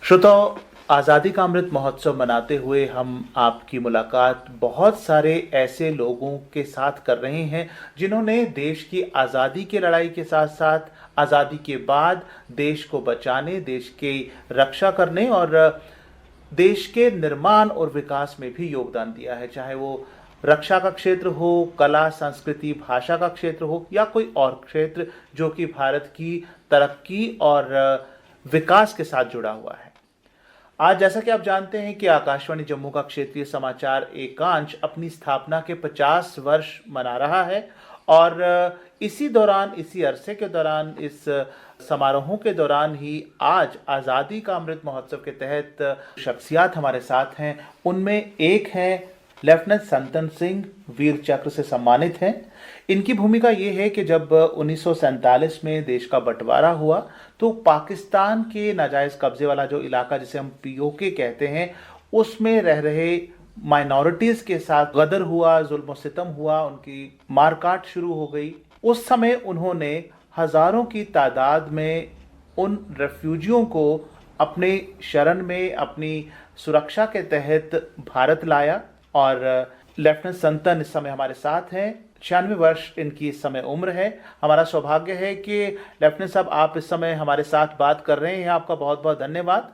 श्रोताओ, आज़ादी का अमृत महोत्सव मनाते हुए हम आपकी मुलाकात बहुत सारे ऐसे लोगों के साथ कर रहे हैं जिन्होंने देश की आज़ादी की लड़ाई के साथ साथ आज़ादी के बाद देश को बचाने, देश की रक्षा करने और देश के निर्माण और विकास में भी योगदान दिया है। चाहे वो रक्षा का क्षेत्र हो, कला, संस्कृति, भाषा का क्षेत्र हो या कोई और क्षेत्र जो कि भारत की तरक्की और विकास के साथ जुड़ा हुआ है। आज जैसा कि आप जानते हैं कि आकाशवाणी जम्मू का क्षेत्रीय समाचार एकांश अपनी स्थापना के 50 वर्ष मना रहा है और इसी अरसे के दौरान, इस समारोहों के दौरान ही आज आज़ादी का अमृत महोत्सव के तहत शख्सियात हमारे साथ हैं। उनमें एक हैं लेफ्टिनेंट संतन सिंह, वीर चक्र से सम्मानित हैं। इनकी भूमिका ये है कि जब 1947 में देश का बंटवारा हुआ तो पाकिस्तान के नाजायज़ कब्जे वाला जो इलाका जिसे हम पीओके कहते हैं, उसमें रह रहे माइनॉरिटीज़ के साथ गदर हुआ, जुल्म सितम हुआ, उनकी मारकाट शुरू हो गई। उस समय उन्होंने हज़ारों की तादाद में उन रेफ्यूजियों को अपने शरण में, अपनी सुरक्षा के तहत भारत लाया और लेफ्टिनेंट संतन इस समय हमारे साथ हैं। 96 वर्ष इनकी इस समय उम्र है। हमारा सौभाग्य है कि लेफ्टिनेंट साहब आप इस समय हमारे साथ बात कर रहे हैं। आपका बहुत बहुत धन्यवाद।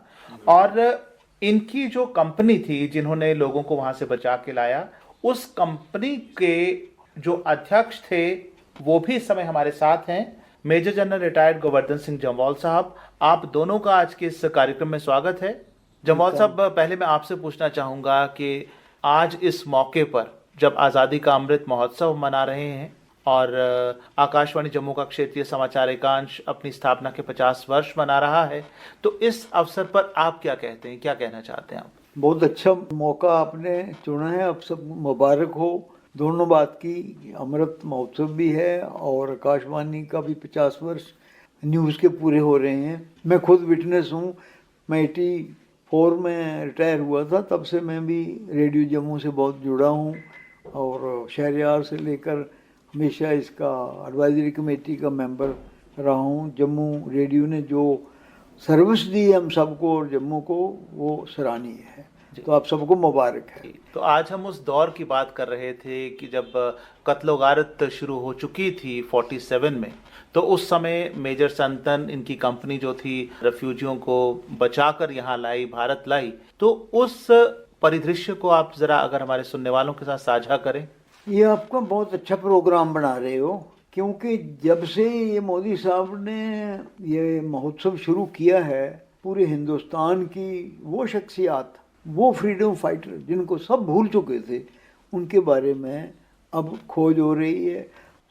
और इनकी जो कंपनी थी जिन्होंने लोगों को वहां से बचा के लाया, उस कंपनी के जो अध्यक्ष थे वो भी इस समय हमारे साथ हैं, major general retired Govardhan Singh Jamwal साहब। आप दोनों का आज के इस कार्यक्रम में स्वागत है। जम्वाल साहब, पहले मैं आपसे पूछना चाहूँगा कि आज इस मौके पर जब आज़ादी का अमृत महोत्सव मना रहे हैं और आकाशवाणी जम्मू का क्षेत्रीय समाचार एकांश अपनी स्थापना के 50 वर्ष मना रहा है, तो इस अवसर पर आप क्या कहते हैं, क्या कहना चाहते हैं आप? बहुत अच्छा मौका आपने चुना है। अब सब मुबारक हो दोनों बात की। अमृत महोत्सव भी है और आकाशवाणी का भी 50 वर्ष न्यूज़ के पूरे हो रहे हैं। मैं खुद विटनेस हूँ। मैं 84 में रिटायर हुआ था, तब से मैं भी रेडियो जम्मू से बहुत जुड़ा हूँ और शहरयार से लेकर हमेशा इसका एडवाइजरी कमेटी का मेंबर रहा हूँ। जम्मू रेडियो ने जो सर्विस दी हम सबको और जम्मू को, वो सराहनीय है। तो आप सबको मुबारक है। तो आज हम उस दौर की बात कर रहे थे कि जब कत्लो गारत शुरू हो चुकी थी 47 में, तो उस समय मेजर संतन, इनकी कंपनी जो थी, रेफ्यूजियों को बचाकर यहाँ लाई, भारत लाई। तो उस परिदृश्य को आप जरा अगर हमारे सुनने वालों के साथ साझा करें। ये आपका बहुत अच्छा प्रोग्राम बना रहे हो, क्योंकि जब से ये मोदी साहब ने ये महोत्सव शुरू किया है, पूरे हिंदुस्तान की वो शख्सियात, वो फ्रीडम फाइटर जिनको सब भूल चुके थे, उनके बारे में अब खोज हो रही है।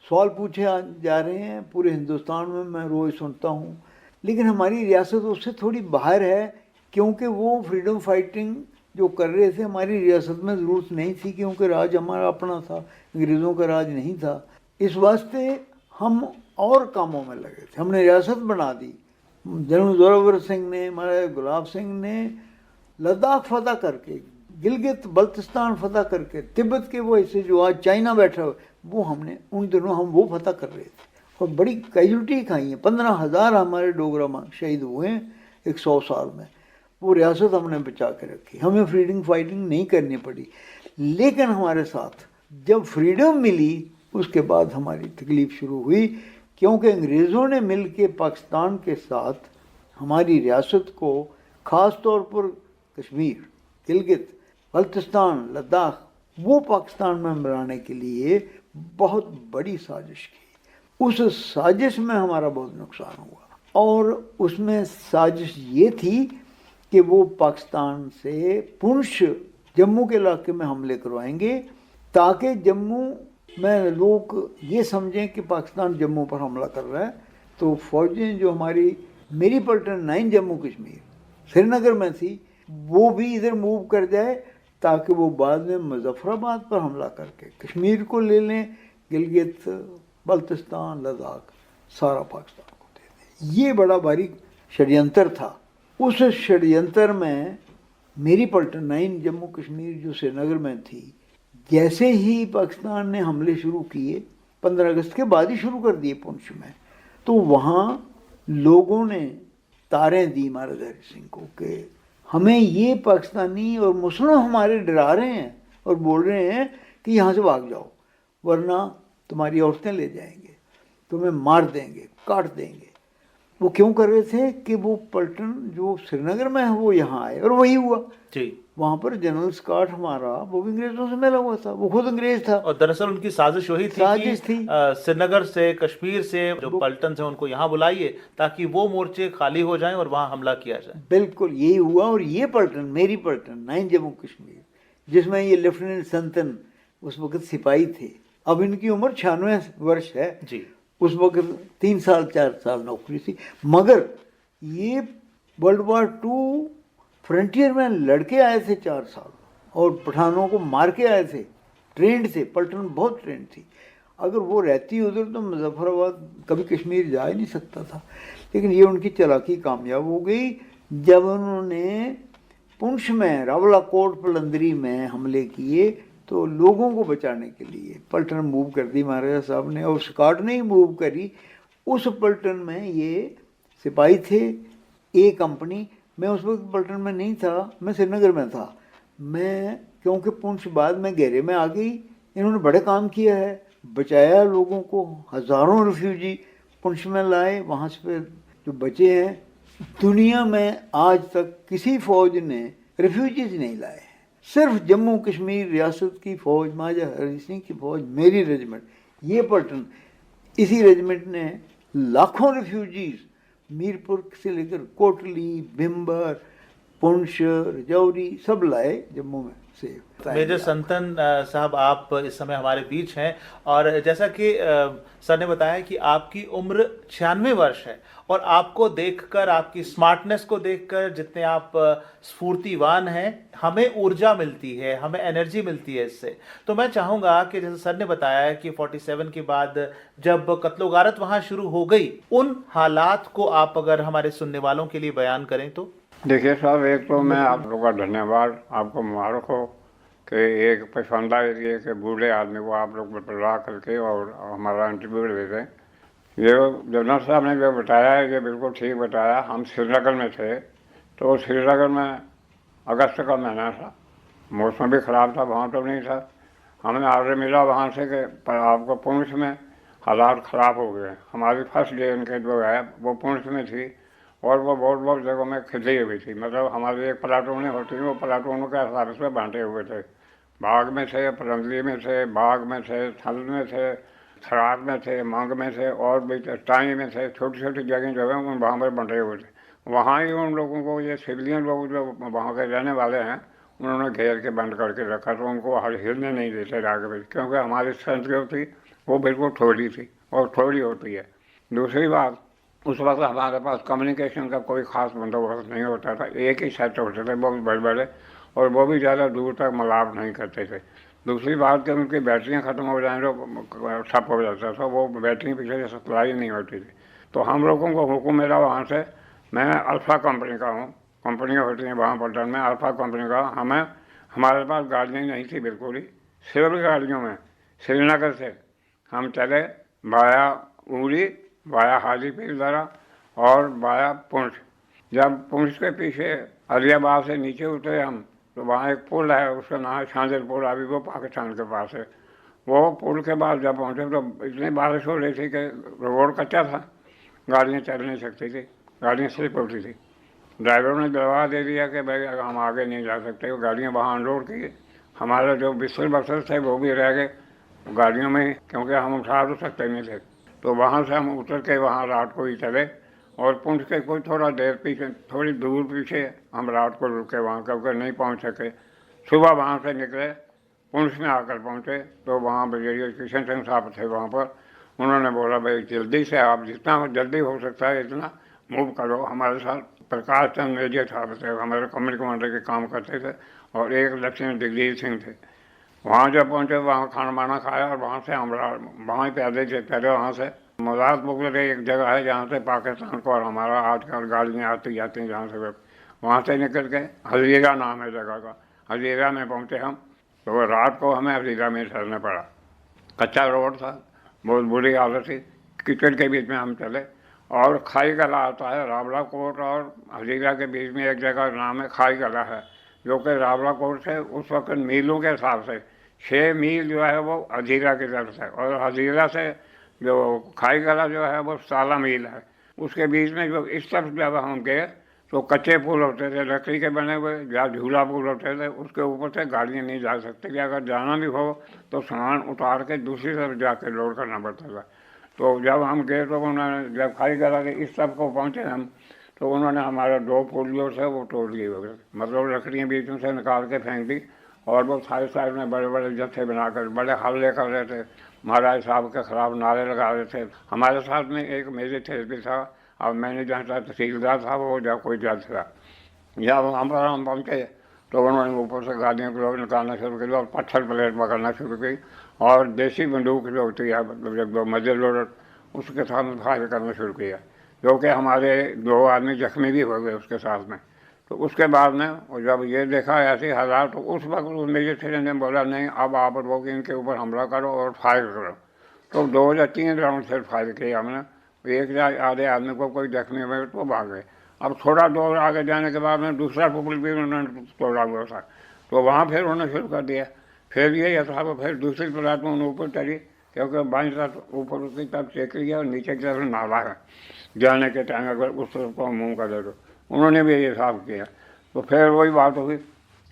सवाल पूछे जा रहे हैं पूरे हिंदुस्तान में, मैं रोज़ सुनता हूँ। लेकिन हमारी रियासत उससे थोड़ी बाहर है, क्योंकि वो फ्रीडम फाइटिंग जो कर रहे थे हमारी रियासत में ज़रूरत नहीं थी, क्योंकि राज हमारा अपना था, अंग्रेज़ों का राज नहीं था। इस वास्ते हम और कामों में लगे थे। हमने रियासत बना दी। जनरल जोरावर सिंह ने, हमारे गुलाब सिंह ने लद्दाख फतह करके, गिलगित बल्तिस्तान फतह करके, तिब्बत के वो ऐसे जो आज चाइना बैठा हुआ, वो हमने उन दिनों हम वो फतह कर रहे थे और बड़ी कैजुअल्टी खाई है। 15,000 हमारे डोगरा शहीद हुए हैं 100 साल में। वो रियासत हमने बचा के रखी, हमें फ्रीडम फाइटिंग नहीं करनी पड़ी। लेकिन हमारे साथ जब फ्रीडम मिली, उसके बाद हमारी तकलीफ़ शुरू हुई, क्योंकि अंग्रेज़ों ने मिल के पाकिस्तान के साथ हमारी रियासत को, ख़ास तौर पर कश्मीर, गिलगित, बल्तिस्तान, लद्दाख, वो पाकिस्तान में मिलाने के लिए बहुत बड़ी साजिश की। उस साजिश में हमारा बहुत नुकसान हुआ और उसमें साजिश ये थी कि वो पाकिस्तान से पुंछ, जम्मू के इलाके में हमले करवाएंगे, ताकि जम्मू में लोग ये समझें कि पाकिस्तान जम्मू पर हमला कर रहा है। तो फौजें जो हमारी, मेरी पलटन 9 जम्मू कश्मीर श्रीनगर में थी, वो भी इधर मूव कर जाए, ताकि वो बाद में मुजफ्फराबाद पर हमला करके कश्मीर को ले लें, गिलगित, बल्तिस्तान, लद्दाख सारा पाकिस्तान को दे दें। ये बड़ा भारी षड्यंत्र था। उस षड्यंत्र में मेरी पलटन 9 जम्मू कश्मीर जो श्रीनगर में थी, जैसे ही पाकिस्तान ने हमले शुरू किए, 15 अगस्त के बाद ही शुरू कर दिए पुंछ में, तो वहाँ लोगों ने तारें दी महाराजा हरि सिंह को कि हमें ये पाकिस्तानी और मुस्लिम हमारे डरा रहे हैं और बोल रहे हैं कि यहाँ से भाग जाओ, वरना तुम्हारी औरतें ले जाएंगे, तुम्हें मार देंगे, काट देंगे। वो क्यों कर रहे थे कि वो पलटन जो श्रीनगर में है वो यहाँ आए, और वही हुआ। जी। वहाँ पर जनरल स्कॉट हमारा वो भी अंग्रेजों से मिला हुआ था, वो खुद अंग्रेज था। और दरअसल उनकी साजिश वही थी साजिश कि थी। श्रीनगर से, कश्मीर से जो पलटन से उनको यहाँ बुलाइए ताकि वो मोर्चे खाली हो जाएं और वहाँ हमला किया जाए। बिल्कुल यही हुआ। और ये पलटन, मेरी पलटन 9 जम्मू कश्मीर, जिसमें ये लेफ्टिनेंट संतन उस वक्त सिपाही थे, अब इनकी उम्र 96 वर्ष है जी। उस वक्त 3 साल 4 साल नौकरी थी। मगर ये वर्ल्ड वार 2 फ्रंटियर में लड़के आए थे 4 साल, और पठानों को मार के आए थे, ट्रेंड थे, पलटन बहुत ट्रेंड थी। अगर वो रहती उधर तो मुजफ्फराबाद कभी कश्मीर जा ही नहीं सकता था। लेकिन ये उनकी चालाकी कामयाब हो गई जब उन्होंने पुंछ में, रावलाकोट, पलंदरी में हमले किए, तो लोगों को बचाने के लिए पलटन मूव कर दी महाराजा साहब ने, और स्कॉट ने ही मूव करी। उस पलटन में ये सिपाही थे, ए कंपनी। मैं उस वक्त पलटन में नहीं था, मैं श्रीनगर में था। मैं क्योंकि पुंछ बाद में घेरे में आ गई, इन्होंने बड़े काम किया है, बचाया लोगों को, हज़ारों रिफ्यूजी पुंछ में लाए, वहाँ से फिर जो बचे हैं। दुनिया में आज तक किसी फौज ने रिफ्यूजीज नहीं लाए, सिर्फ जम्मू कश्मीर रियासत की फ़ौज, महाराजा हरि सिंह की फ़ौज, मेरी रेजिमेंट, ये पलटन, इसी रेजिमेंट ने लाखों रिफ्यूजीज मीरपुर से लेकर कोटली, भिम्बर, पुंछ, रजौरी सब लाए जम्मू में से। मेजर संतन साहब, आप इस समय हमारे बीच हैं, और जैसा कि सर ने बताया कि आपकी उम्र 96 वर्ष है, और आपको देखकर, आपकी स्मार्टनेस को देखकर, जितने आप स्फूर्तिवान हैं, हमें ऊर्जा मिलती है, हमें एनर्जी मिलती है इससे। तो मैं चाहूँगा कि जैसे सर ने बताया कि 47 के बाद जब कत्लो गारत वहाँ शुरू हो गई, उन हालात को आप अगर हमारे सुनने वालों के लिए बयान करें तो। देखिए साहब, एक तो मैं आप लोगों का धन्यवाद, आपको मुबारक हो कि एक पसंदा एरिए के बूढ़े आदमी को आप लोग बुला करके और हमारा इंटरव्यू ले रहे हैं। ये जनरल साहब ने जो बताया है ये बिल्कुल ठीक बताया। हम श्रीनगर में थे, तो श्रीनगर में अगस्त का महीना था, मौसम भी ख़राब था, वहाँ तो नहीं था। हमें आर्डर मिला वहाँ से कि पर आपको पुंछ में हालात ख़राब हो गए। हमारी फर्स्ट डे उनके जो है वो पुंछ में थी, और वो बहुत जगहों में खिली हुई थी। मतलब हमारी एक प्लाटूनें होती थी, वो प्लाटूनों के हिसाब से बांटे हुए थे। बाग में थे, पलंगली में थे, बाग में थे, थल में थे, थराद में थे, मंग में थे, और भी टाई में थे। छोटी छोटी जगह जो है उन वहाँ पर बंटे हुए थे। वहाँ ही उन लोगों को, ये सिविलियन लोग जो वहाँ के रहने वाले हैं, उन्होंने घेर के बंद करके रखा, तो उनको हिलने नहीं देते आगे, क्योंकि हमारी स्ट्रेंथ जो थी वो बिल्कुल थोड़ी थी, और थोड़ी होती है। दूसरी बात, उस वक्त हमारे पास कम्युनिकेशन का कोई ख़ास बंदोबस्त नहीं होता था। एक ही सेट होते थे बहुत बड़े बड़े, और वो भी ज़्यादा दूर तक मलाब नहीं करते थे। दूसरी बात कि उनकी बैटरियाँ ख़त्म हो जाएँ तो ठप हो जाता था, वो बैटरी पीछे से सप्लाई नहीं होती थी। तो हम लोगों को हुक्म मिला वहाँ से, मैं अल्फ़ा कंपनी का हूँ, कंपनियाँ होती हैं वहाँ पलटन में, अल्फ़ा कंपनी का। हमारे पास गाड़ियाँ नहीं थी बिल्कुल ही, सिविल गाड़ियों में श्रीनगर से हम चले वाया उरी, वाया हाजीपीर दरा, और वाया पुंछ। जब पुंछ के पीछे अलियाबाद से नीचे उतरे हम, तो वहाँ एक पुल है, उसका नाम है शांदिल पुल, अभी वो पाकिस्तान के पास है। वो पुल के बाद जब पहुँचे तो इतनी बारिश हो रही थी कि रोड कच्चा था, गाड़ियाँ चल नहीं सकती थी, गाड़ियाँ स्लिप होती थी। ड्राइवर ने जवाब दे दिया कि भाई हम आगे नहीं जा सकते। वो गाड़ियाँ वहाँ अनलोड की, हमारे जो बिस्तर बक्सर थे वो भी रह गए गाड़ियों में, क्योंकि हम उठा तो सकते नहीं थे। तो वहाँ से हम उतर के वहाँ रात को ही चले, और पुंछ के कोई थोड़ा देर पीछे, थोड़ी दूर पीछे हम रात को रुके वहाँ, क्योंकि नहीं पहुँच सके। सुबह वहाँ से निकले, पुंछ में आकर पहुँचे, तो वहाँ ब्रिगेडियर किशन सिंह साहब थे वहाँ पर। उन्होंने बोला भाई जल्दी से आप जितना जल्दी हो सकता है इतना मूव करो। हमारे साथ प्रकाश चंद मेजर साहब थे, हमारे कम्युनिटी कमांडर के काम करते थे, और एक लेफ्टिनेंट जगजीत सिंह थे। वहाँ जब पहुँचे वहाँ खाना वाना खाया, और वहाँ से हम वहाँ ही पैदल थे। पहले वहाँ से मजाक मुगल एक जगह है जहाँ से पाकिस्तान को और हमारा आजकल गाड़ियाँ आती जाती हैं, जहाँ से वहाँ से निकल के हजीरा नाम है जगह का, हजीरा में पहुँचे हम। तो रात को हमें हजीरा में ठहरना पड़ा। कच्चा रोड था, बहुत बुरी हालत थी, कीचड़ के बीच में हम चले, और खाई गला आता है, रावला कोट और हजीरा के बीच में एक जगह नाम है खाई गला है, जो कि रावला कोट से उस वक्त मीलों के हिसाब से 6 मील जो है वो हजीरा की तरफ है, और हजीरा से जो खाई गला जो है वो 17 मील है। उसके बीच में जो इस तरफ जब हम गए तो कच्चे पुल होते थे, लकड़ी के बने हुए, या झूला पुल होते थे, उसके ऊपर से गाड़ियाँ नहीं जा सकती कि अगर जाना भी हो तो सामान उतार के दूसरी तरफ जाके लोड करना पड़ता था। तो जब हम गए तो उन्होंने, जब खाई गला के इस तरफ को पहुँचे हम, तो उन्होंने हमारे 2 पुलियों से वो तोड़ दिए वगैरह, मतलब लकड़ियाँ बीच में से निकाल के फेंक दी, और वो साइड साइड में बड़े बड़े जत्थे बनाकर बड़े हल्ले कर रहे थे, महाराज साहब के खिलाफ नारे लगा रहे थे। हमारे साथ में एक मेजर थेरेपी था, और मैंने जहाँ था तहसीलदार था, वो जब कोई जज था। जब वहाँ पर हम पहुँचे तो उन्होंने ऊपर से गाड़ियों को लोग निकालना शुरू किया और पत्थर प्लेट पकड़ना शुरू की, और देसी बंदूक जो होती है, मतलब जो मजर लोडर, उसके साथ में फायर करना शुरू किया, जो कि हमारे 2 आदमी जख्मी भी हो गए उसके साथ में। तो उसके बाद में और जब ये देखा ऐसे हालात, तो उस वक्त उस मेजर थे ने बोला नहीं, अब आप लोग इनके ऊपर हमला करो और फायर करो। तो 2 या 3 राउंड से फायर किए हमने, एक या आधे आदमी को कोई जख्मी हुए तो भाग गए। अब थोड़ा दूर आगे जाने के बाद में दूसरा पुल भी उन्होंने तोड़ा हुआ था, तो वहाँ फिर उन्होंने शुरू कर दिया। फिर ये था वो फिर दूसरी प्लेटफॉर्म ऊपर चढ़ी, क्योंकि बाईं तरफ ऊपर की तरफ टेकरी है और नीचे की तरफ नाला है, जाने के टाइम अगर उस तरफ को मुँह करे तो उन्होंने भी ये हिसाब किया। तो फिर वही बात हुई,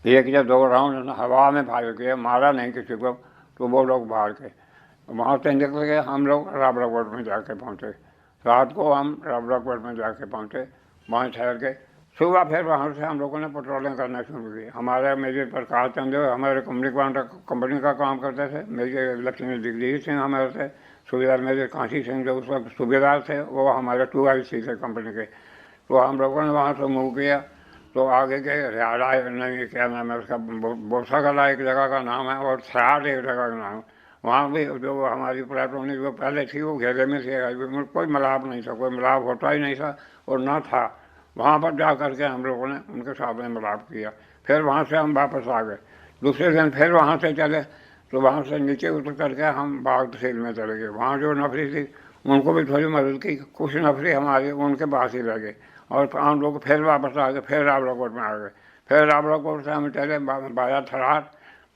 एक या 2 राउंड हवा में फायर किया, मारा नहीं किसी को, तो वो लोग बाहर के वहाँ से निकल गए। हम लोग रावलाकोट में जाके पहुँचे, रात को हम रावलाकोट में जाके पहुँचे, वहाँ ठहर के सुबह फिर वहाँ से हम लोगों ने पेट्रोलिंग करना शुरू की। हमारे मेजर प्रकाश चंद हमारे कंपनी का काम करते थे, मेजर लक्ष्मी दिग्विजय सिंह हमारे थे, सूबेदार मेजर कांसी सिंह जो उस वक्त सूबेदार थे, वो हमारे 2IC थे कंपनी के। तो हम लोगों ने वहाँ से मूव किया, तो आगे के रियाड़ा नहीं, क्या नाम है उसका, बोसा गला एक जगह का नाम है, और सराट एक जगह का नाम है। वहाँ भी जो हमारी प्लेटफॉर्म जो पहले थी वो घेरे में थी, कोई मिलाप नहीं था, कोई मिलाप होता ही नहीं था और ना था। वहाँ पर जा करके हम लोगों ने उनके साथ में मिलाप किया। फिर वहाँ से हम वापस आ गए, दूसरे दिन फिर वहाँ से चले, तो वहाँ से नीचे उतर करके हम बाग तहसील में चले गए। वहाँ जो नफरी थी उनको भी थोड़ी मदद की, कुछ नफरी हमारी उनके पास ही लगे, और हम लोग फिर वापस आ गए, फिर रावलाकोट में आ गए। फिर रावलाकोट से हम चले बाया थराट,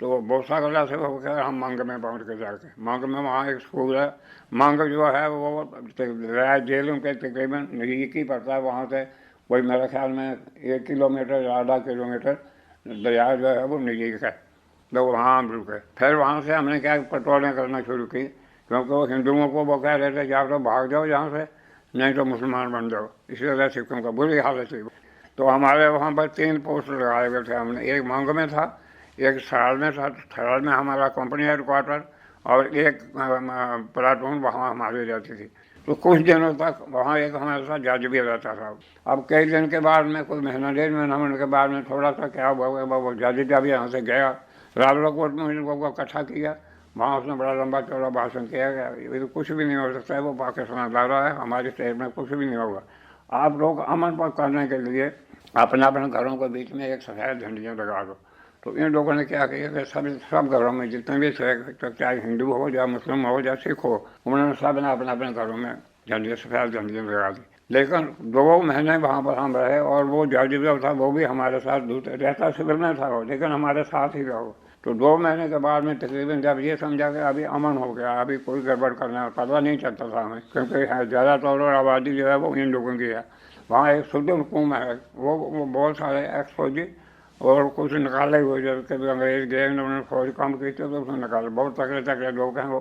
तो बोसा गला से होकर हम मंग में पहुँच के जाके, मंग में वहाँ एक स्कूल है। मंग जो है वो जेल उनके तकरीबन नज़दीक ही पड़ता है, वहाँ से कोई मेरे ख्याल में 1 किलोमीटर या आधा किलोमीटर दरिया जो है वो नज़दीक है। तो वहाँ हम रुके, फिर वहाँ से हमने क्या पेट्रोलिंग करना शुरू की, क्योंकि वो हिंदुओं को वो कह रहे थे या तो भाग जाओ यहाँ से, नहीं तो मुसलमान बन जाओ। इसी तरह सिखों का बुरी हालत थी। तो हमारे वहाँ पर 3 पोस्ट लगाए गए थे हमने, एक मंग में था, एक सराल में था, सराल में हमारा कंपनी हेडक्वार्टर, और एक प्लाटून वहाँ हमारी रहती थी। तो कुछ दिनों तक वहाँ एक हमारे साथ जज भी रहता था। अब कई दिन के बाद में, कोई महीना 1.5 महीना होने के बाद में, थोड़ा सा क्या हुआ, वो जज जब यहाँ से गया रावलाकोट में, उन लोगों को इकट्ठा किया, वहाँ उसने बड़ा लंबा चौड़ा भाषण किया गया, ये तो कुछ भी नहीं हो सकता है, वो पाकिस्तान ला रहा है, हमारे स्टेट में कुछ भी नहीं होगा। आप लोग अमन पर करने के लिए अपने अपने घरों के बीच में एक सफ़ेद झंडियाँ लगा दो। तो इन लोगों ने क्या किया कि सब घरों में जितने भी थे, चाहे हिंदू हो या मुस्लिम हो या सिख हो, उन्होंने सब ने अपने अपने घरों में झंडियाँ, सफ़ेद झंडियाँ लगा दी। लेकिन 2 महीने वहाँ पर हम रहे, और वो जज जो था वो भी हमारे साथ रहता सिविल में था वो, लेकिन हमारे साथ ही रहो। तो 2 महीने के बाद में तकरीबन जब ये समझा कि अभी अमन हो गया, अभी कोई गड़बड़ करना पता नहीं चलता था हमें, क्योंकि ज़्यादातर और आबादी जो है वो इन लोगों की है। वहाँ एक सुल्तानपुर में है, वो बहुत सारे एक्स फौजी और कुछ निकाले हुए, जब कभी अंग्रेज गए उन्होंने फौज काम की थी तो उसने निकाले, बहुत तगड़े तगड़े लोग हैं वो,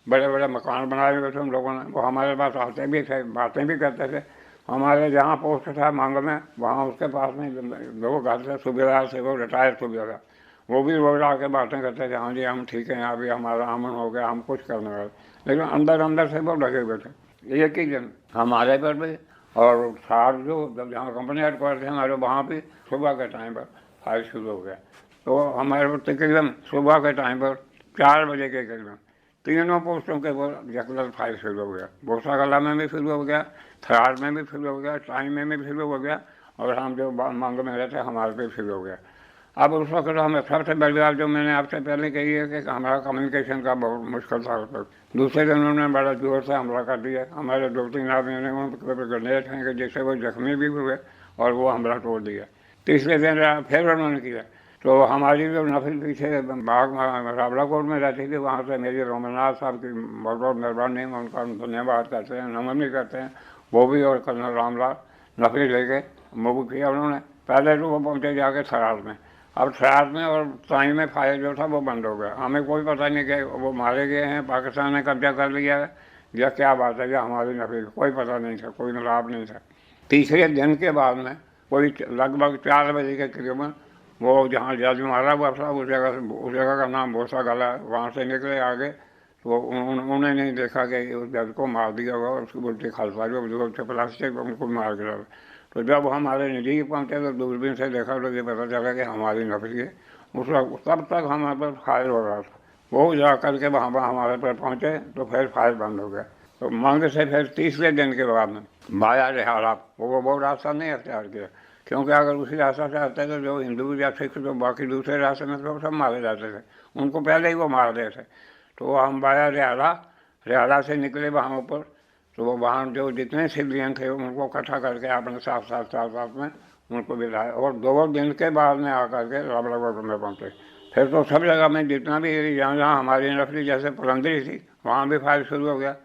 बड़े बड़े मकान बनाए हुए थे उन लोगों ने। वो हमारे पास आते भी थे, बातें भी करते थे। हमारे जहाँ पोस्ट था मांग में, वहाँ उसके पास में 2 घर थे, सूबेदार थे, वो रिटायर्ड सूबेदार, वो भी रोज आके बातें करते थे, हाँ जी हम ठीक हैं, अभी हमारा अमन हो गया, हम कुछ करने वाले। लेकिन अंदर अंदर से वो लगे हुए थे। एक ही दिन हमारे पर भी, और सार जो जब जहाँ कंपनी हेडक्वार्टर थे हमारे, वहाँ भी सुबह के टाइम पर फायर शुरू हो गया। तो हमारे तकरीबन सुबह के टाइम पर 4 बजे के करीबन तीनों पोस्टों के ऊपर यकदम फायर शुरू हो गया। बोसा गला में भी शुरू हो गया, थरार में भी शुरू हो गया, टाइम में भी शुरू हो गया, और हम जो मांग में रहते हमारे पे शुरू हो गया। अब उस वक्त हमें सबसे बड़ी बात जो मैंने आपसे पहले कही है कि हमारा कम्युनिकेशन का बहुत मुश्किल था उस वक्त। दूसरे दिन उन्होंने बड़ा जोर से हमला कर दिया, हमारे 2-3 आदमी ने उनके ग्रेनेड फेंके जिससे वो जख्मी भी हुए और वो हमला तोड़ दिया। तीसरे दिन फिर उन्होंने किया तो हमारी जो नफिल पीछे बाग रावलाकोट में रहती थी, वहाँ से मेरी रोमनाथ साहब की बहुत बहुत मेहरबानी, उनका धन्यवाद करते हैं, नमन भी करते हैं, वो भी और कर्नल रामलाल नफिल लेके मूव किया उन्होंने। पहले तो वो पहुँचे जाके थराद में, अब थराद में और ताई में फायर जो था वो बंद हो गया। हमें कोई पता नहीं कि वो मारे गए हैं, पाकिस्तान ने कब्जा कर लिया है या क्या बात है, या हमारी नफिल, कोई पता नहीं था, कोई लाभ नहीं था। तीसरे दिन के बाद में कोई लगभग 4 बजे के करीबन वो जहाँ जज मारा हुआ था उस जगह का नाम भोसा गला है, वहाँ से निकले आगे तो उन्होंने नहीं देखा कि उस जज को मार दिया हुआ, उसकी उल्टी खालसा जो प्लास्टिक उनको मार गिरा। तो जब हमारे नज़दीक पहुँचे तो दूरबीन से देखा तो ये पता चला कि हमारी नफरी है। उस वक्त तब तक हमारे पर फायर हो रहा था, वो जा करके वहाँ पर हमारे पर पहुँचे तो फिर फायर बंद हो गया। तो मंग से फिर तीसरे दिन के बाद में बाया रिहारा वो रास्ता नहीं अख्तियार किया, क्योंकि अगर उसी रास्ते से आते थे जो हिंदू या सिख जो बाकी दूसरे रास्ते में तो सब मारे जाते थे, उनको पहले ही वो मार रहे थे। तो हम बाया रिहारा से निकले वहाँ ऊपर, तो वो वहाँ जो जितने सिविलियन थे उनको इकट्ठा करके अपने साथ में उनको बिठाया और 2 दिन के बाद में आकर के रावलाकोट में पहुँचे। फिर तो सब जगह में जितना भी जहाँ हमारी नफरी जैसे पुरंदरी थी वहाँ भी फायर शुरू हो गया।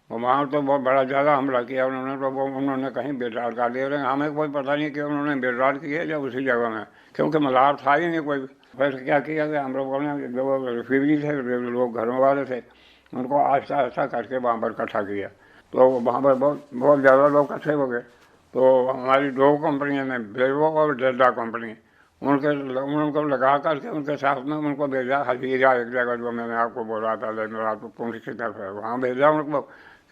वहाँ तो बहुत बड़ा ज़्यादा हमला किया उन्होंने, तो वो उन्होंने कहीं बेटार कर दिया, लेकिन हमें कोई पता नहीं कि उन्होंने बेटार किया या उसी जगह में, क्योंकि मलार था ही नहीं कोई। फिर क्या किया कि हम लोगों ने जो रिफ्यूजी थे, लोग घरों वाले थे, उनको आहिस्ता आहिस्ता करके वहाँ पर इकट्ठा किया। तो वहाँ पर बहुत ज़्यादा लोग इकट्ठे हो गए। तो हमारी 2 कंपनियों ने, ब्रेवो और डेल्टा कंपनी, उनको लगा करके उनके साथ में उनको भेजा हजीरा, एक जगह जो मैंने आपको बोला था लेकिन पुंछ की तरफ है, वहाँ भेजा उनको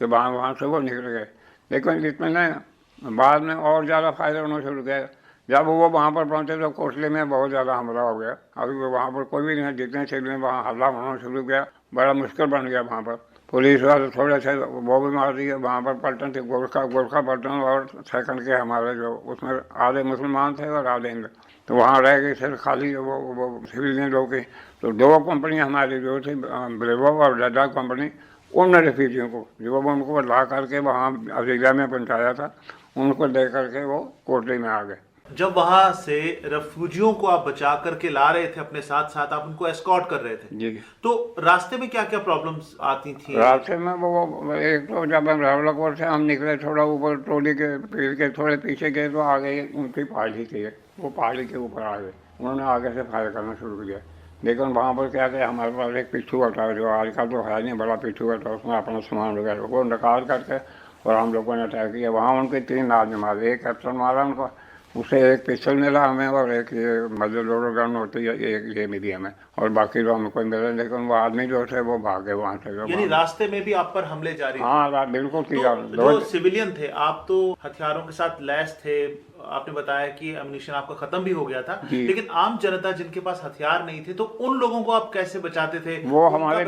कि वहाँ से वो निकल गए। लेकिन इसमें बाद में और ज़्यादा फायदा होना शुरू किया। जब वो वहाँ पर पहुँचे तो कोटली में बहुत ज़्यादा हमला हो गया। अभी वहाँ पर कोई भी नहीं, जितने सिविल में वहाँ हल्ला होना शुरू किया, बड़ा मुश्किल बन गया वहाँ पर। पुलिस वाले थोड़े से वो भी मार दिए। वहाँ पर पलटन थे, गोरखा पलटन और सेकंड के हमारे जो, उसमें आधे मुसलमान थे और आधे हिंदू, तो वहाँ रह गई सिर्फ खाली वो सिविलियन लोग की। तो 2 कंपनी हमारी जो थी, ब्रेवो और डेल्टा कंपनी, उन रेफ्यूजियों को जो उनको ला करके वहाँ अजीजा में पहुँचाया था, उनको ले करके वो कोटली में आ गए। जब वहां से रेफ्यूजियों को आप बचा करके ला रहे थे अपने साथ साथ, आप उनको एस्कॉर्ट कर रहे थे जी। तो रास्ते में क्या क्या प्रॉब्लम्स आती थी? रास्ते में वो एक तो जब हम रावलाकोट से हम निकले, थोड़ा ऊपर टोली के पेड़ के थोड़े पीछे गए तो आगे उनकी पहाड़ी थी, वो पहाड़ी के ऊपर आ गए, उन्होंने आगे से फायर करना शुरू किया। लेकिन वहाँ पर क्या थे, हमारे पास एक पिट्ठू होता है जो आजकल तो है नहीं, बड़ा पिट्ठू होता है, उसमें अपना सामान वगैरह वो निकाल करके और हम लोगों ने अटैक किया। वहाँ उनके 3 आदमी मारे, एक कैप्टन मारा उनको, उससे एक पिस्टल मिला हमें और एक ये मजदूर गन होती है, एक ये मिली हमें, और बाकी जो हमें कोई मिले। लेकिन वो आदमी जो थे वो भागे वहाँ से। यानी रास्ते में भी आप पर हमले जारी थे? हाँ बिल्कुल किया। तो जो सिविलियन थे, आप तो हथियारों के साथ लैस थे, आपने बताया कि एम्युनिशन आपका खत्म भी हो गया था, लेकिन आम जनता जिनके पास हथियार नहीं थे, तो उन लोगों को आप कैसे बचाते थे? वो हमारे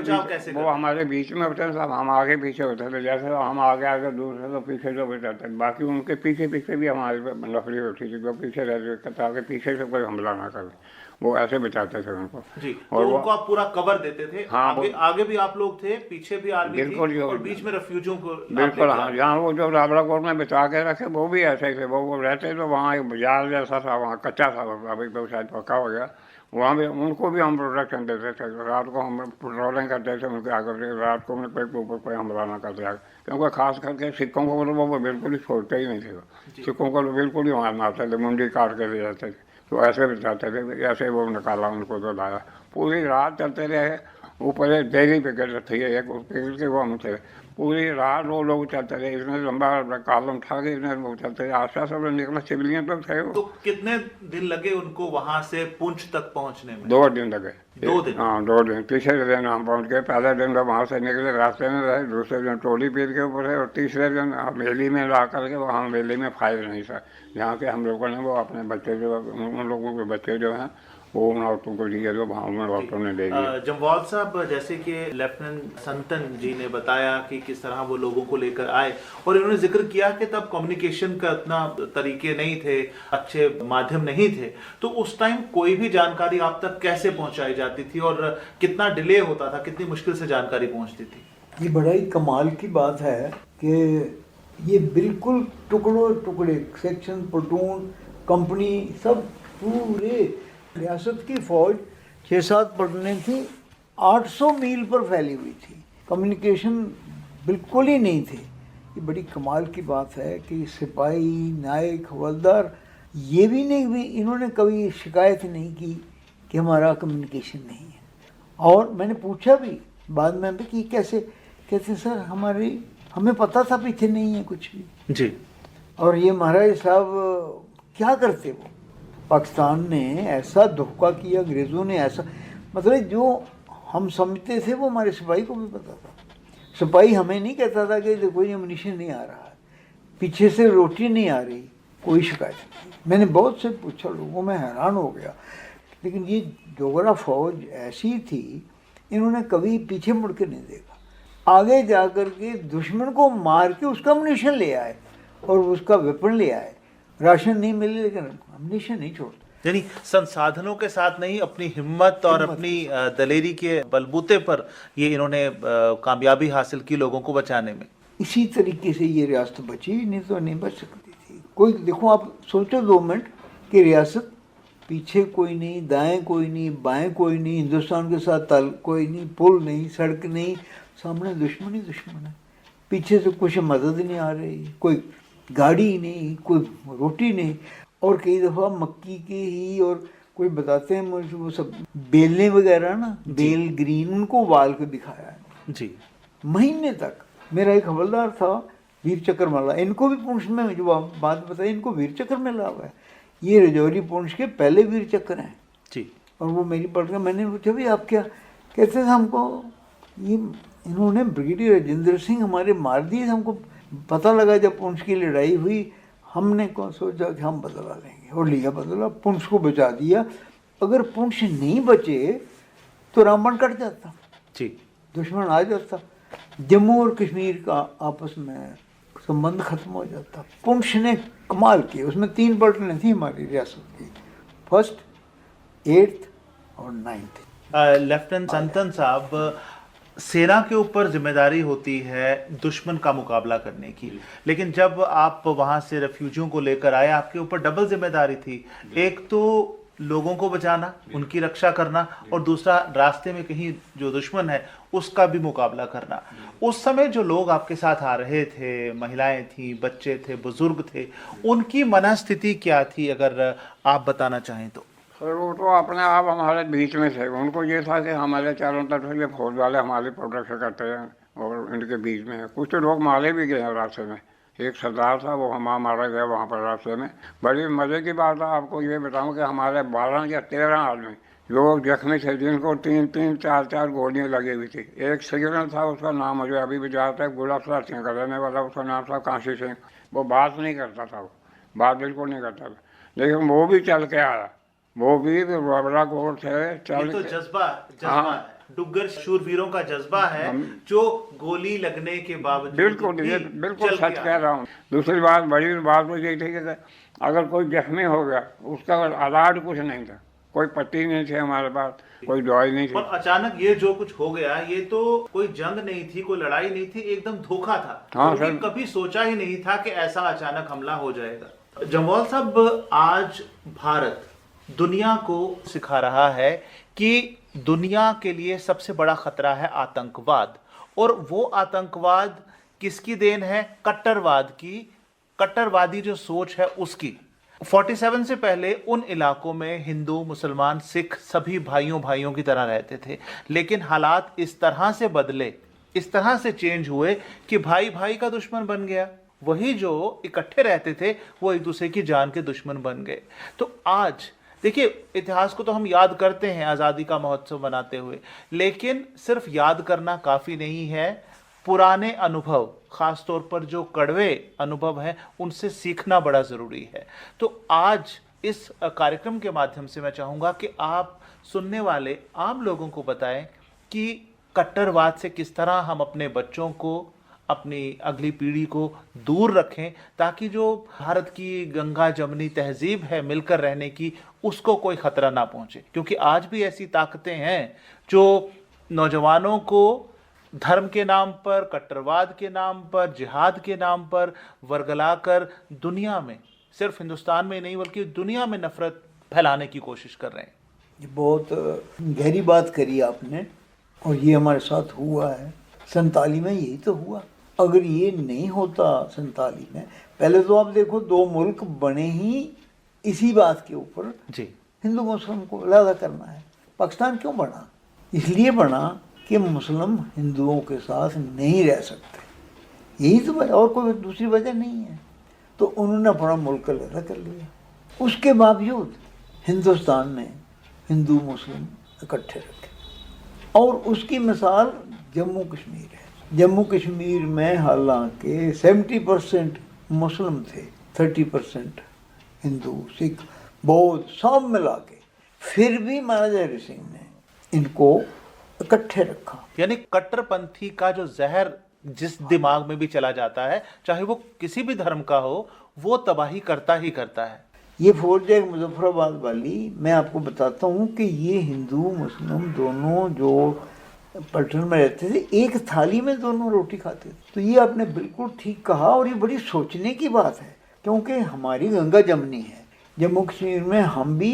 बीच में होते थे, हम आगे पीछे होते थे। जैसे हम आगे दूर से तो पीछे जो बचाते थे, बाकी उनके पीछे भी हमारे नफरी होती थी, जो पीछे रहते ताकि पीछे से कोई हमला ना करे, वो ऐसे बचाते थे उनको जी। और तो उनको आप पूरा कवर देते थे? हाँ, आगे भी आप लोग थे, पीछे भी आर्मी थी और बीच में रेफ्यूजियों को? बिल्कुल हाँ, जहाँ वो जो रावलाकोट में बचा के रखे वो भी ऐसे थे। वो रहते तो वहाँ एक बाजार जैसा था, वहाँ कच्चा था, अभी तो शायद पक्का हो गया, वहाँ भी उनको भी हम प्रोटेक्शन देते थे। रात को हम पेट्रोलिंग करते थे उनके आगे, रात को उनके ऊपर कोई हमला ना करते आगे, क्योंकि खास करके सिखों को तो वो बिल्कुल ही छोड़ते ही नहीं थे। सिखों को बिल्कुल ही वहाँ मारते थे, मुंडी काट के ले जाते थे। तो ऐसे बचाते थे, ऐसे वो निकाला उनको तो लाया। पूरी रात चलते रहे। ऊपर एक डेयरी पिकेट थी, एक पिकेट के वो हम थे, पूरी रात वो लोग चलते रहे। इसमें लंबा कॉलम था कि इसमें लोग चलते रहे, आस पास सब निकला, सिविलियन तो थे। तो कितने दिन लगे उनको वहां से पुंछ तक पहुंचने में? 2 दिन लगे। 2 दिन? हाँ 2 दिन। तीसरे दिन हम पहुँच गए। पहले दिन तो वहाँ से निकले, रास्ते में रहे, दूसरे दिन टोली पीर के ऊपर है, और तीसरे दिन हवेली में ला करके वहाँ हवेली में फायर नहीं था, जहाँ के हम लोगों ने वो अपने बच्चे जो, उन लोगों के बच्चे जो हैं वो ना तुमको दिया जो भाव में डॉक्टर ने दे दिया। जम्वाल साहब, जैसे कि लेफ्टिनेंट संतन जी ने बताया कि किस तरह वो लोगों को लेकर आए, और इन्होंने जिक्र किया कि तब कम्युनिकेशन का इतना तरीके नहीं थे, अच्छे माध्यम नहीं थे, तो उस टाइम कोई भी जानकारी आप तक कैसे पहुंचाई जाती थी और कितना डिले होता था, कितनी मुश्किल से जानकारी पहुंचती थी? ये बड़ा ही कमाल की बात है कि ये बिल्कुल टुकड़ों टुकड़े, सेक्शन, प्लटून, कंपनी, सब पूरे रियासत की फौज 6-7 पलटनें थी, 800 मील पर फैली हुई थी, कम्युनिकेशन बिल्कुल ही नहीं थे। ये बड़ी कमाल की बात है कि सिपाही, नायक, हवलदार ये भी नहीं, इन्होंने कभी शिकायत नहीं की कि हमारा कम्युनिकेशन नहीं है। और मैंने पूछा भी बाद में भी कि कैसे, कहते सर हमें पता था पीछे नहीं है कुछ भी जी। और ये महाराज साहब क्या करते, वो पाकिस्तान ने ऐसा धोखा किया, अंग्रेज़ों ने ऐसा, मतलब जो हम समझते थे वो हमारे सिपाही को भी पता था। सिपाही हमें नहीं कहता था कि देखो ये अम्यूनिशन नहीं आ रहा है, पीछे से रोटी नहीं आ रही, कोई शिकायत नहीं। मैंने बहुत से पूछा लोगों, मैं हैरान हो गया। लेकिन ये डोगरा फौज ऐसी थी, इन्होंने कभी पीछे मुड़ के नहीं देखा, आगे जा कर के दुश्मन को मार के उसका अम्यूनिशन ले आए और उसका वेपन ले आए। राशन नहीं मिले लेकिन अम्यूनिशन नहीं छोड़ते। यानी संसाधनों के साथ नहीं, अपनी हिम्मत और अपनी दलेरी के बलबूते पर ये इन्होंने कामयाबी हासिल की लोगों को बचाने में। इसी तरीके से ये रियासत बची, नहीं तो नहीं बच सकती थी। कोई देखो, आप सोचो 2 मिनट कि रियासत पीछे कोई नहीं, दाएं कोई नहीं, बाएं कोई नहीं, हिंदुस्तान के साथ ताल कोई नहीं, पुल नहीं, सड़क नहीं, सामने दुश्मन ही दुश्मन है, पीछे से कुछ मदद नहीं आ रही, कोई गाड़ी नहीं, कोई रोटी नहीं। और कई दफ़ा मक्की के ही, और कोई बताते हैं मुझे वो सब बेलें वगैरह ना, बेल ग्रीन, उनको उबाल के दिखाया है जी। महीने तक। मेरा एक हवलदार था वीर चक्र मिला, इनको भी पुंछ में, जो बात बताई, इनको वीर चक्र मिला हुआ है। ये रजौरी पुंछ के पहले वीर चक्र हैं जी। और वो मेरी पढ़ के, मैंने पूछा भाई आप क्या, कहते थे हमको ये इन्होंने ब्रिगेडियर राजेंद्र सिंह हमारे मार दिए, हमको पता लगा जब पुंछ की लड़ाई हुई, हमने कौन सोचा कि हम बदला लेंगे, और लिया बदला, पुंछ को बचा दिया। अगर पुंछ नहीं बचे तो रामबन कट जाता जी, दुश्मन आ जाता, जम्मू और कश्मीर का आपस में संबंध खत्म हो जाता। पुंछ ने कमाल किया, उसमें 3 पलटनें थी हमारी रियासत की, 1st, 8th और 9th। लेफ्टिनेंट संतन साहब, सेना के ऊपर जिम्मेदारी होती है दुश्मन का मुकाबला करने की, लेकिन जब आप वहां से रेफ्यूजियों को लेकर आए, आपके ऊपर डबल जिम्मेदारी थी। एक तो लोगों को बचाना, उनकी रक्षा करना, और दूसरा रास्ते में कहीं जो दुश्मन है उसका भी मुकाबला करना। उस समय जो लोग आपके साथ आ रहे थे, महिलाएं थी, बच्चे थे, बुजुर्ग थे, उनकी मनस्थिति क्या थी, अगर आप बताना चाहें तो? सर वो तो अपने आप हमारे बीच में थे, उनको ये था कि हमारे चारों तरफ से फौज वाले हमारी प्रोटेक्शन करते हैं और इनके बीच में कुछ तो लोग मारे भी गए हैं रास्ते में। एक सरदार था, वो मारा गया वहाँ पर रास्ते में। बड़ी मज़े की बात है, आपको ये बताऊँ कि हमारे 12 या 13 आदमी लोग जख्मी थे, जिनको 3-3, 4-4 गोलियाँ लगी हुई थी। एक सिग्नल था, उसका नाम मुझे अभी भी याद है, गुलाबशाह सिंह का रहने वाला, उसका नाम था काशी सिंह। वो बात नहीं करता था, वो बात बिल्कुल नहीं करता था, लेकिन वो भी चल के आया, वो भी बड़ा कोर थे, ये तो जज्बा है, डुग्गर शूरवीरों का जज्बा है, जो गोली लगने के बावजूद बिल्कुल, ये बिल्कुल सच कह रहा हूँ। दूसरी बात, बड़ी बात तो ये थी कि अगर कोई जख्मी हो गया, उसका इलाज कुछ नहीं था, कोई पट्टी नहीं थी हमारे पास, कोई दवाई नहीं थी। और अचानक ये जो कुछ हो गया, ये तो कोई जंग नहीं थी, कोई लड़ाई नहीं थी, एकदम धोखा था। हाँ, कभी सोचा ही नहीं था कि ऐसा अचानक हमला हो जाएगा। जम्वाल साहब, आज भारत दुनिया को सिखा रहा है कि दुनिया के लिए सबसे बड़ा खतरा है आतंकवाद, और वो आतंकवाद किसकी देन है? कट्टरवाद की, कट्टरवादी जो सोच है उसकी। 47 से पहले उन इलाकों में हिंदू, मुसलमान, सिख सभी भाइयों की तरह रहते थे, लेकिन हालात इस तरह से बदले, इस तरह से चेंज हुए कि भाई भाई का दुश्मन बन गया। वही जो इकट्ठे रहते थे वो एक दूसरे की जान के दुश्मन बन गए। तो आज देखिए, इतिहास को तो हम याद करते हैं आज़ादी का महोत्सव मनाते हुए, लेकिन सिर्फ याद करना काफ़ी नहीं है। पुराने अनुभव, खास तौर पर जो कड़वे अनुभव हैं, उनसे सीखना बड़ा ज़रूरी है। तो आज इस कार्यक्रम के माध्यम से मैं चाहूँगा कि आप सुनने वाले आम लोगों को बताएं कि कट्टरवाद से किस तरह हम अपने बच्चों को, अपनी अगली पीढ़ी को दूर रखें, ताकि जो भारत की गंगा जमनी तहजीब है मिलकर रहने की, उसको कोई खतरा ना पहुंचे। क्योंकि आज भी ऐसी ताकतें हैं जो नौजवानों को धर्म के नाम पर, कट्टरवाद के नाम पर, जिहाद के नाम पर वर्गलाकर दुनिया में, सिर्फ हिंदुस्तान में नहीं बल्कि दुनिया में नफरत फैलाने की कोशिश कर रहे हैं। ये बहुत गहरी बात करी आपने, और ये हमारे साथ हुआ है। 47 में यही तो हुआ। अगर ये नहीं होता 47 में, पहले तो आप देखो 2 मुल्क बने ही इसी बात के ऊपर, जी, हिंदू मुस्लिम को अलग करना है। पाकिस्तान क्यों बना? इसलिए बना कि मुस्लिम हिंदुओं के साथ नहीं रह सकते, यही तो वजह, और कोई दूसरी वजह नहीं है। तो उन्होंने अपना मुल्क अलग कर लिया। उसके बावजूद हिंदुस्तान ने हिंदू मुस्लिम इकट्ठे रखे, और उसकी मिसाल जम्मू कश्मीर है। जम्मू कश्मीर में हालांकि 70% मुस्लिम थे, 30% हिंदू, सिख, बौद्ध सब मिला के, फिर भी महाराजा हरि सिंह ने इनको इकट्ठे रखा। यानी कट्टरपंथी का जो जहर जिस दिमाग में भी चला जाता है, चाहे वो किसी भी धर्म का हो, वो तबाही करता ही करता है। ये फौज मुजफ्फराबाद वाली, मैं आपको बताता हूँ कि ये हिंदू मुस्लिम दोनों जो पलटन में रहते थे, एक थाली में दोनों रोटी खाते थे। तो ये आपने बिल्कुल ठीक कहा, और ये बड़ी सोचने की बात है, क्योंकि हमारी गंगा जमनी है। जम्मू कश्मीर में हम भी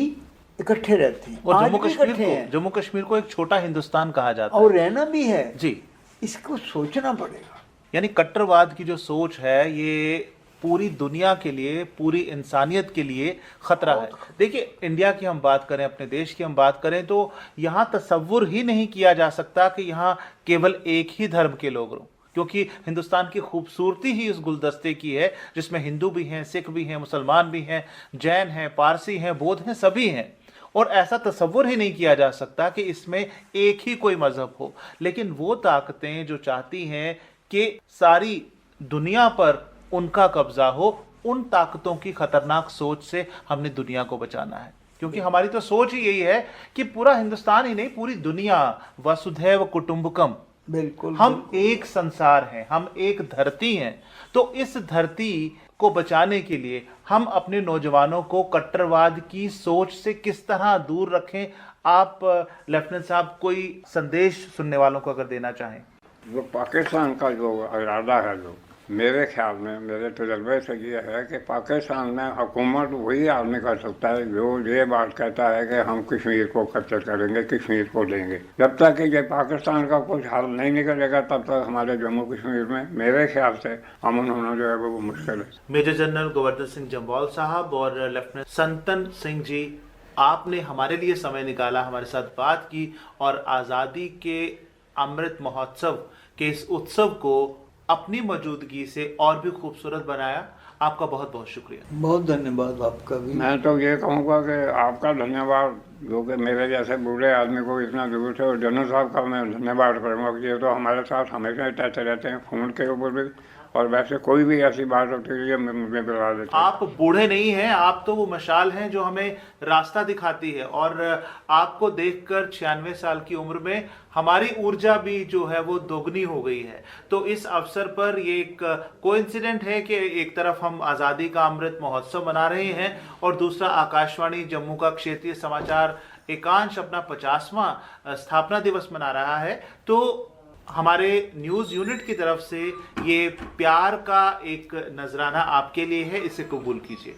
इकट्ठे रहते हैं, और आज भी इकट्ठे हैं। जम्मू कश्मीर को एक छोटा हिंदुस्तान कहा जाता और रहना भी है जी। इसको सोचना पड़ेगा। यानी कट्टरवाद की जो सोच है, ये पूरी दुनिया के लिए, पूरी इंसानियत के लिए खतरा है। देखिए, इंडिया की हम बात करें, अपने देश की हम बात करें, तो यहाँ तसव्वुर ही नहीं किया जा सकता कि यहाँ केवल एक ही धर्म के लोग हों, क्योंकि हिंदुस्तान की खूबसूरती ही उस गुलदस्ते की है जिसमें हिंदू भी हैं, सिख भी हैं, मुसलमान भी हैं, जैन हैं, पारसी हैं, बौद्ध हैं, सभी हैं। और ऐसा तसव्वुर ही नहीं किया जा सकता कि इसमें एक ही कोई मजहब हो। लेकिन वो ताकतें जो चाहती हैं कि सारी दुनिया पर उनका कब्जा हो, उन ताकतों की खतरनाक सोच से हमने दुनिया को बचाना है। क्योंकि हमारी तो सोच ही यही है कि पूरा हिंदुस्तान ही नहीं, पूरी दुनिया, वसुधैव कुटुंबकम, बिल्कुल, हम एक संसार हैं, हम एक धरती हैं। तो इस धरती को बचाने के लिए हम अपने नौजवानों को कट्टरवाद की सोच से किस तरह दूर रखें? आप लेफ्टिनेंट साहब कोई संदेश सुनने वालों को अगर देना चाहें। जो पाकिस्तान का जो इरादा है, जो मेरे ख्याल में, मेरे तजर्बे से ये है कि पाकिस्तान में हुकूमत वही आदमी कर सकता है जो ये बात कहता है कि हम कश्मीर को कैप्चर करेंगे, कश्मीर को देंगे। जब तक कि ये पाकिस्तान का कुछ हल नहीं निकलेगा, तब तक हमारे जम्मू कश्मीर में मेरे ख्याल से अमन होना जो है वो मुश्किल है। मेजर जनरल गोवर्धन सिंह जम्वाल साहब और लेफ्टिनेंट संतन सिंह जी, आपने हमारे लिए समय निकाला, हमारे साथ बात की, और आज़ादी के अमृत महोत्सव के इस उत्सव को अपनी मौजूदगी से और भी खूबसूरत बनाया। आपका बहुत बहुत शुक्रिया। बहुत धन्यवाद आपका भी। मैं तो ये कहूँगा कि आपका धन्यवाद, जो कि मेरे जैसे बूढ़े आदमी को इतना जरूरत है, और जनरल साहब का मैं धन्यवाद करूँगा कि ये तो हमारे साथ हमेशा टच रहते हैं, फोन के ऊपर भी, और वैसे कोई भी ऐसी बात होती है मुझे बुला देते हैं। आप बूढ़े नहीं हैं, आप तो वो मशाल हैं जो हमें रास्ता दिखाती है, और आपको देखकर 96 साल की उम्र में हमारी ऊर्जा भी जो है वो दोगुनी हो गई है। तो इस अवसर पर ये एक कोइंसिडेंट है कि एक तरफ हम आज़ादी का अमृत महोत्सव मना रहे हैं, और दूसरा आकाशवाणी जम्मू का क्षेत्रीय समाचार एकांश अपना 50वां स्थापना दिवस मना रहा है। तो हमारे न्यूज़ यूनिट की तरफ से ये प्यार का एक नजराना आपके लिए है, इसे कबूल कीजिए।